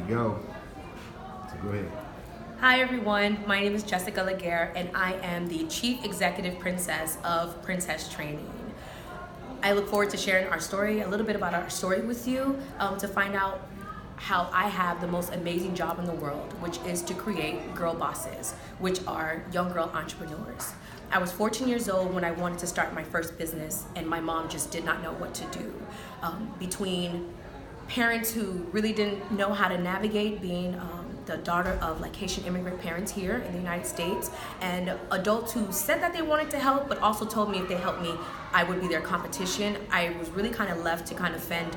go. So go ahead. Hi everyone, my name is Jessica Laguerre and I am the Chief Executive Princess of Princess Training. I look forward to sharing our story, a little bit about our story with you, to find out how I have the most amazing job in the world, which is to create girl bosses, which are young girl entrepreneurs. I was 14 years old when I wanted to start my first business, and my mom just did not know what to do. Between parents who really didn't know how to navigate being the daughter of like Haitian immigrant parents here in the United States, and adults who said that they wanted to help but also told me if they helped me I would be their competition, I was really kind of left to kind of fend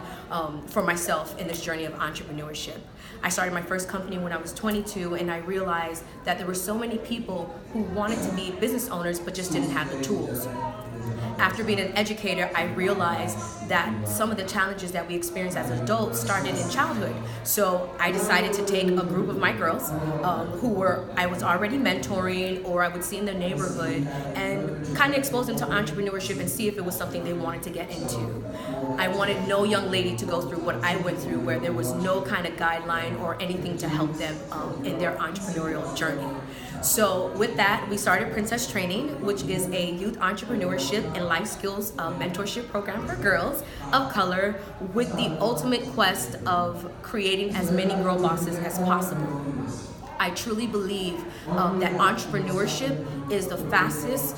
for myself in this journey of entrepreneurship. I started my first company when I was 22, and I realized that there were so many people who wanted to be business owners but just didn't have the tools. After being an educator, I realized that some of the challenges that we experience as adults started in childhood. So I decided to take a group of my girls who I was already mentoring or I would see in the neighborhood and kind of expose them to entrepreneurship and see if it was something they wanted to get into. I wanted no young lady to go through what I went through, where there was no kind of guideline or anything to help them in their entrepreneurial journey. So with that, we started Princess Training, which is a youth entrepreneurship and life skills mentorship program for girls of color, with the ultimate quest of creating as many girl bosses as possible. I truly believe that entrepreneurship is the fastest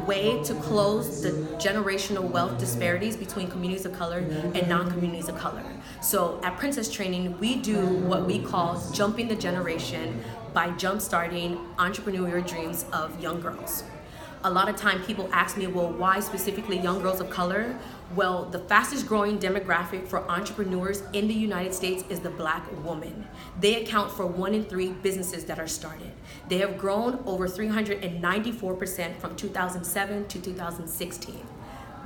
way to close the generational wealth disparities between communities of color and non-communities of color. So at Princess Training, we do what we call jumping the generation by jump-starting entrepreneurial dreams of young girls. A lot of time people ask me, well, why specifically young girls of color? Well, the fastest growing demographic for entrepreneurs in the United States is the Black woman. They account for 1 in 3 businesses that are started. They have grown over 394% from 2007 to 2016.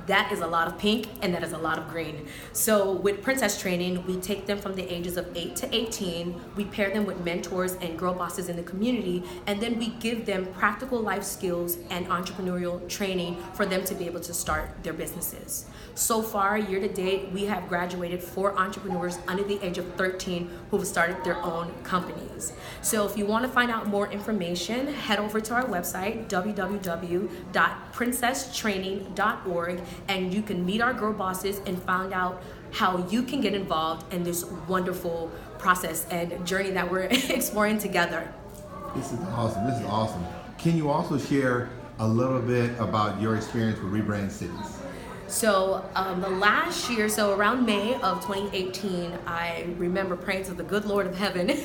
That is a lot of pink and that is a lot of green. So with Princess Training, we take them from the ages of 8 to 18, we pair them with mentors and girl bosses in the community, and then we give them practical life skills and entrepreneurial training for them to be able to start their businesses. So far, year to date, we have graduated 4 entrepreneurs under the age of 13 who have started their own companies. So if you want to find out more information, head over to our website, www.princesstraining.org, and you can meet our girl bosses and find out how you can get involved in this wonderful process and journey that we're exploring together. This is awesome. This is awesome. Can you also share a little bit about your experience with Rebrand Cities? So the last year, so around May of 2018, I remember praying to the good Lord of heaven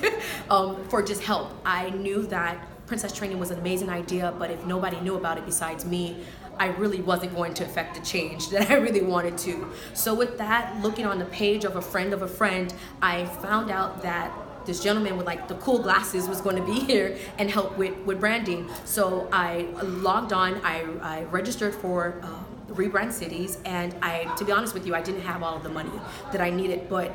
for just help. I knew that Princess Training was an amazing idea, but if nobody knew about it besides me, I really wasn't going to affect the change that I really wanted to. So with that, looking on the page of a friend, I found out that this gentleman with like the cool glasses was going to be here and help with branding. So I logged on, I registered for Rebrand Cities, and to be honest with you, I didn't have all of the money that I needed, but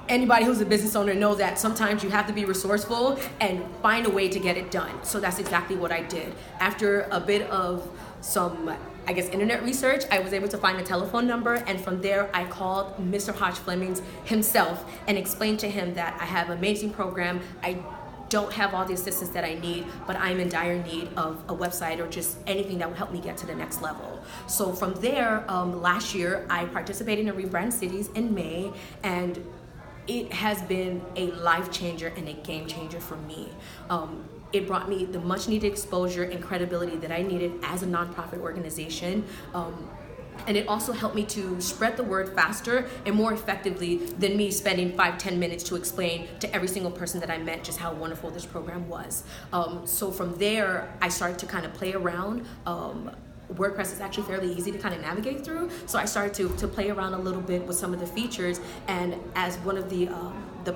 anybody who's a business owner knows that sometimes you have to be resourceful and find a way to get it done. So that's exactly what I did. After a bit of some, internet research, I was able to find a telephone number, and from there I called Mr. Hodge Flemings himself and explained to him that I have an amazing program. I don't have all the assistance that I need, but I'm in dire need of a website or just anything that would help me get to the next level. So from there, last year, I participated in Rebrand Cities in May, and it has been a life changer and a game changer for me. It brought me the much needed exposure and credibility that I needed as a nonprofit organization. And it also helped me to spread the word faster and more effectively than me spending 5-10 minutes to explain to every single person that I met just how wonderful this program was. So from there, I started to kind of play around. WordPress is actually fairly easy to kind of navigate through, so I started to play around a little bit with some of the features, and as one of the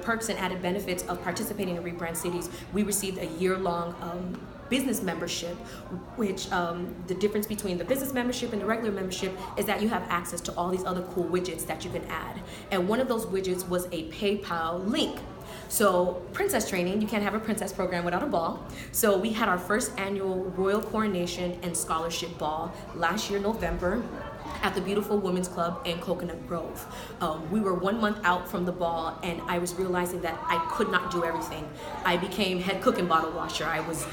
perks and added benefits of participating in Rebrand Cities, we received a year-long business membership, which the difference between the business membership and the regular membership is that you have access to all these other cool widgets that you can add, and one of those widgets was a PayPal link. So Princess Training, you can't have a princess program without a ball. So we had our first annual Royal Coronation and Scholarship Ball last year, November. at the beautiful Women's Club in Coconut Grove. We were 1 month out from the ball, and I was realizing that I could not do everything. I became head cook and bottle washer. I was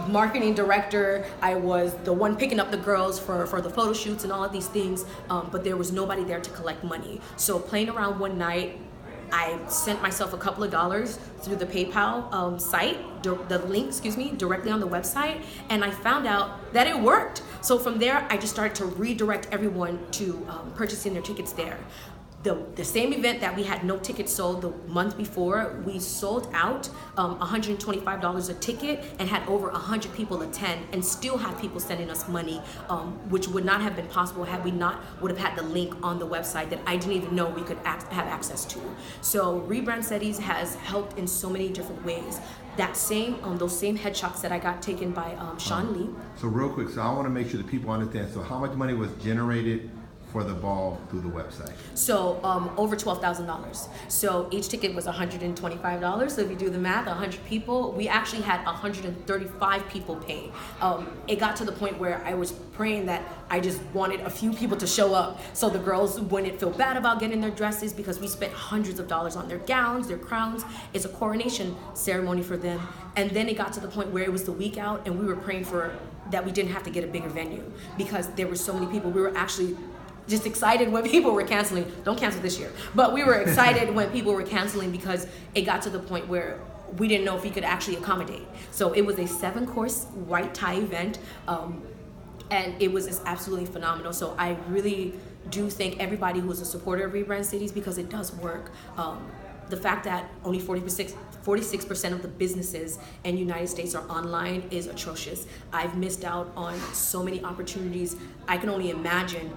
marketing director. I was the one picking up the girls for the photo shoots and all of these things, but there was nobody there to collect money. So playing around one night, I sent myself a couple of dollars through the PayPal site, the link, directly on the website, and I found out that it worked. So from there, I just started to redirect everyone to purchasing their tickets there. The same event that we had no tickets sold the month before, we sold out $125 a ticket and had over 100 people attend, and still have people sending us money, which would not have been possible had we not would have had the link on the website that I didn't even know we could have access to. So Rebrand Cities has helped in so many different ways. That same, those same headshots that I got taken by Sean Lee. So real quick, so I want to make sure that people understand. So how much money was generated for the ball through the website? So over $12,000. So each ticket was $125. So if you do the math, 100 people, we actually had 135 people pay. It got to the point where I was praying that I just wanted a few people to show up so the girls wouldn't feel bad about getting their dresses, because we spent hundreds of dollars on their gowns, their crowns. It's a coronation ceremony for them. And then it got to the point where it was the week out, and we were praying for that we didn't have to get a bigger venue, because there were so many people. We were actually just excited when people were canceling. Don't cancel this year. But we were excited when people were canceling, because it got to the point where we didn't know if we could actually accommodate. So it was a 7-course white tie event, and it was just absolutely phenomenal. So I really do thank everybody who is a supporter of Rebrand Cities, because it does work. The fact that only 46% of the businesses in the United States are online is atrocious. I've missed out on so many opportunities I can only imagine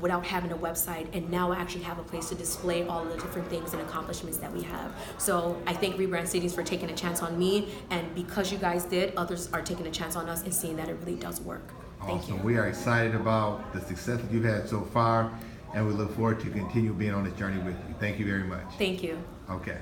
without having a website, and now I actually have a place to display all of the different things and accomplishments that we have. So I thank Rebrand Cities for taking a chance on me, and because you guys did, others are taking a chance on us and seeing that it really does work. Thank you. Awesome. We are excited about the success that you've had so far, and we look forward to continue being on this journey with you. Thank you very much. Thank you. Okay.